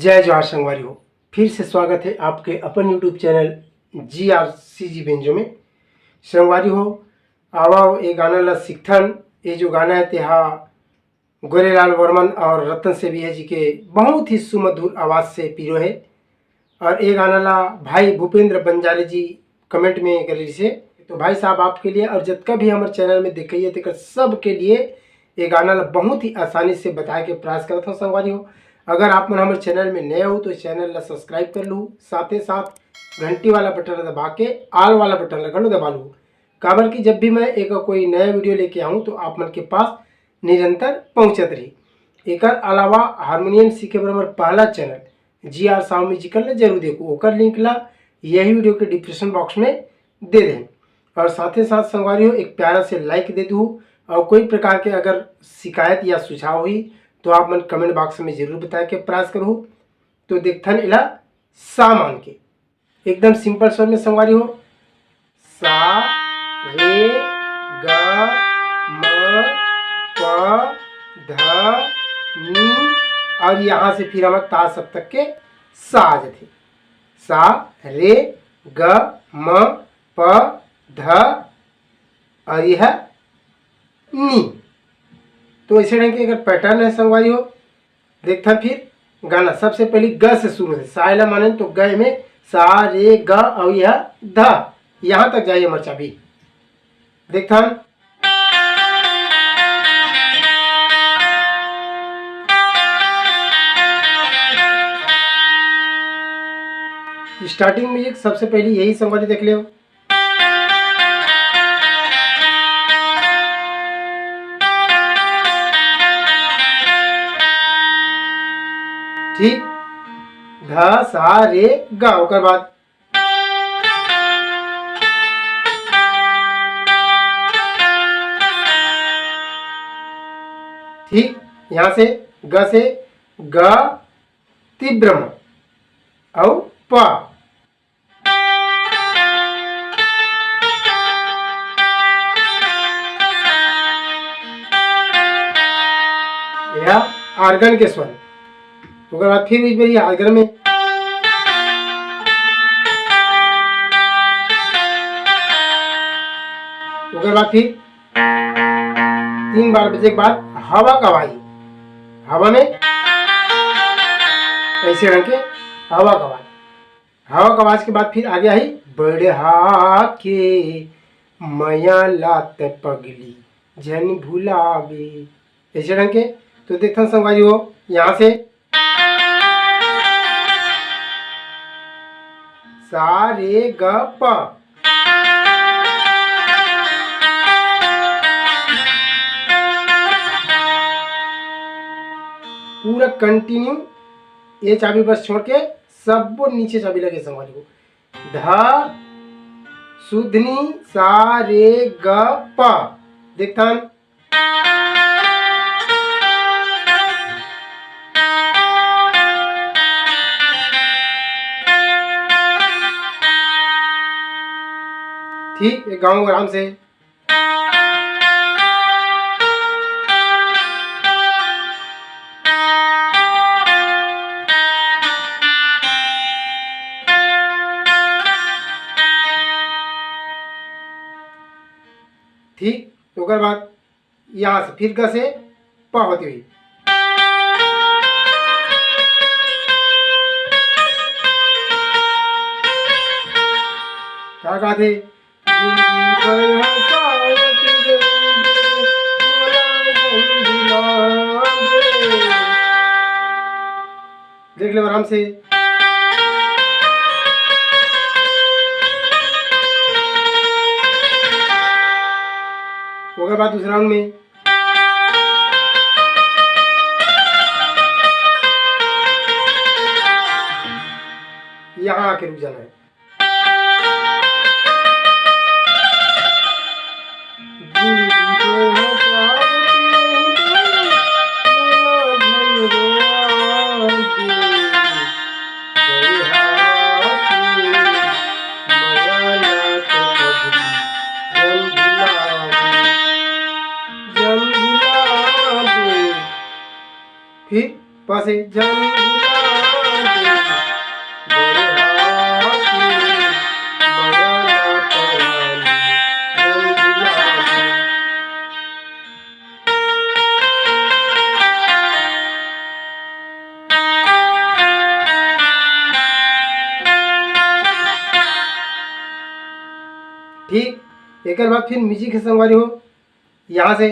जय जवाहर संगवारी हो। फिर से स्वागत है आपके अपन यूट्यूब चैनल GRCG बेंजो में। संगवारी हो आवा ये गाना ला सिकथन। ये जो गाना है तेहा गोरेलाल वर्मन और रतन से भी है जी के बहुत ही सुमधुर आवाज़ से पीरो है। और ये गाना ला भाई भूपेंद्र बंजारे जी कमेंट में करी से। तो भाई साहब आपके लिए और जितना भी हमारे चैनल में देखिए तक सब के लिए ये गाना ला बहुत ही आसानी से बताए के प्रयास करता हूँ। संगवारी हो अगर आप मन हमारे चैनल में नए हो तो चैनल ला सब्सक्राइब कर लूँ, साथ ही साथ घंटी वाला बटन दबा के आल वाला बटन लगा दबा लूँ। काबर कि जब भी मैं एक कोई नया वीडियो लेके आऊँ तो आप मन के पास निरंतर पहुँचत रही। एक अलावा हारमोनियम सीखे बर हमार पहला चैनल GR साउंड म्यूजिकल ने जरूर देखो, ओकर लिंक ला यही वीडियो के डिस्क्रिप्शन बॉक्स में दे दें। और साथ ही साथ संगवारी हो एक प्यारा से लाइक दे दूँ। और कोई प्रकार के अगर शिकायत या सुझाव हुई तो आप मन कमेंट बॉक्स में जरूर बताए के प्रयास करूँ। तो देखथन इला सा मान के एकदम सिंपल स्वर में संगवारी हो सा रे ग म प ध नी और यहाँ से फिर हम ता सप्तक के सा आ जाते। सा रे ग म प ध और यह नी। तो इसे ढंग के अगर पैटर्न है संगवारी हो देखता फिर गाना सबसे पहले ग से शुरू है। साइला माने तो ग में सा रे ग और यह ध यहाँ तक जाइए मर्चा भी देखता। स्टार्टिंग म्यूजिक सबसे पहले यही संगवारी देख ले। ठीक ध सा रे ग ओकर बाद ठीक यहाँ से ग तीव्र और प यह आर्गन के स्वर। उसके बाद फिर इस बार आर्गन में उसके बाद फिर 3 बार बजे के बाद हवा का आवाज, हवा में ऐसे रंग के हवा का आवाज। हवा का आवाज के बाद फिर आगे आई बढ़ा के मया लात पगली जन भुलावे ऐसे रंग के। तो देखता संगवारी हो यहाँ से सा रे ग प पूरा कंटिन्यू ये चाबी बस छोड़ के सब नीचे चाबी लगे संगवारी को ध सुधनी सा रे ग प देखता। ठीक एक गाँव आराम से ठीक। तो बाद यहाँ से फिर ग से प होती हुई क्या कहा थे देख लो आराम से। उसके बाद दूसरा राउंड में यहाँ आके रुक जाना है। फिर पासे जन एक बाद फिर म्यूजिक है संगवारी हो, यहाँ से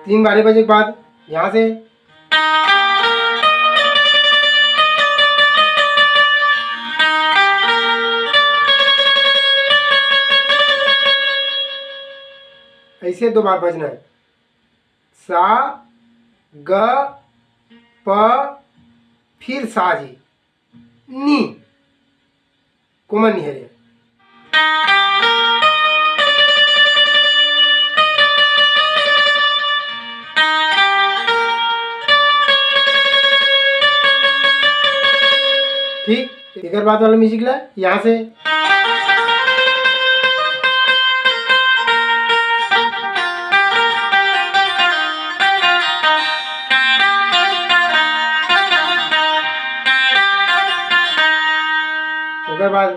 3 बारे बजे के बाद यहाँ से ऐसे 2 बार बजना है। सा ग प फिर सा जी नी कोमन निहरे। ठीक, एक बाद वाला म्यूजिक ला यहाँ से उसके बाद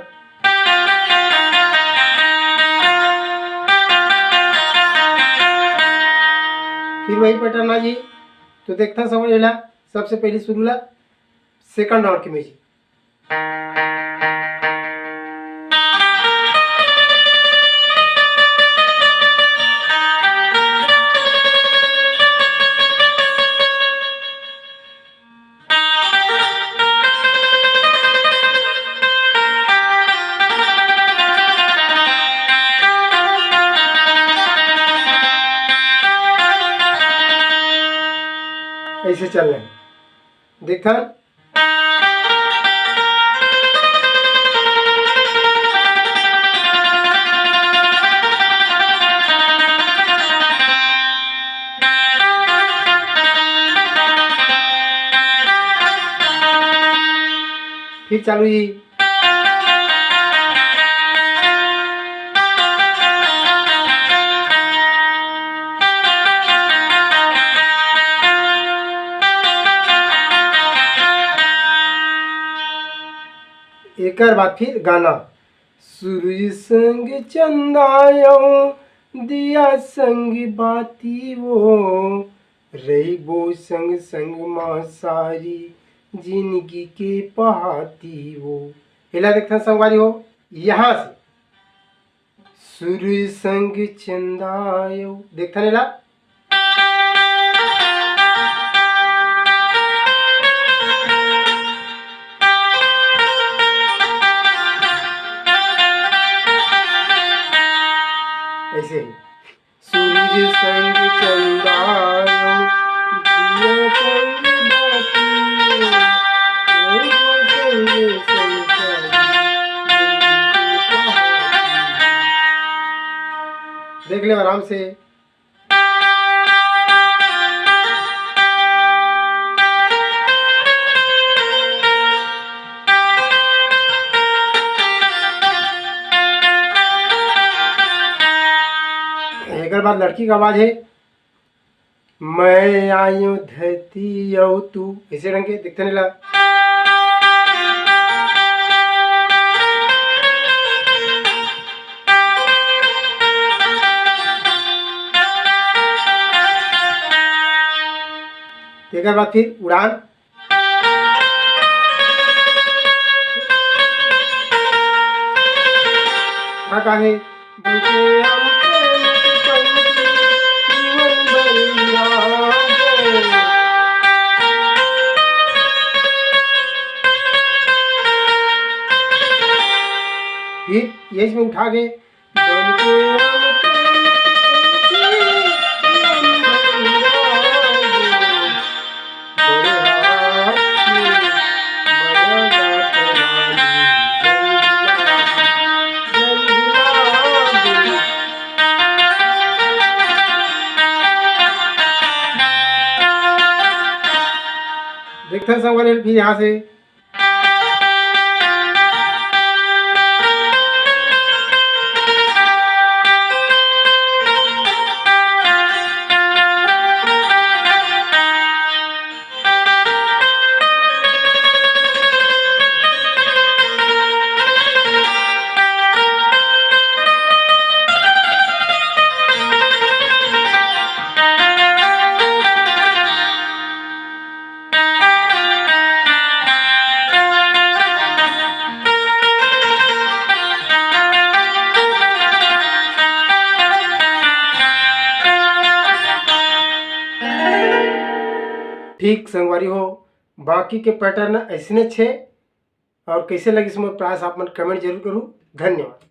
फिर वही पैटर्न आ जी। तो देखता समझ ला, सबसे पहले शुरू ला सेकंड राउंड की म्यूजिक। ऐसे चल रहे हैं, देखा। फिर चालू जी। एक बाद फिर गाना। सूरज संग चंदायो दिया संग बाती वो, रहीबो संग संग माँ सारी जिंदगी के पहाती वो। हिला देखता संगवारी हो, यहाँ से सूरज संग चंदायो देखता नेला। ऐसे ही सूरज संग चंदायो दिया संग बाती वो, रहीबो संग संग सारी। देख ले आराम से। एक बाद लड़की का आवाज है, मैं आयो धरती औ तू, ऐसे रंग के दिखते नहीं ला। एक बाद फिर उड़ान। कहा है फिर ये इसमें उठा के देखते हैं फिर यहाँ से ठीक संगवारी हो बाकी के पैटर्न ऐसने छे और कैसे लगिस मोर प्रयास आप मन कमेंट जरूर करूँ। धन्यवाद।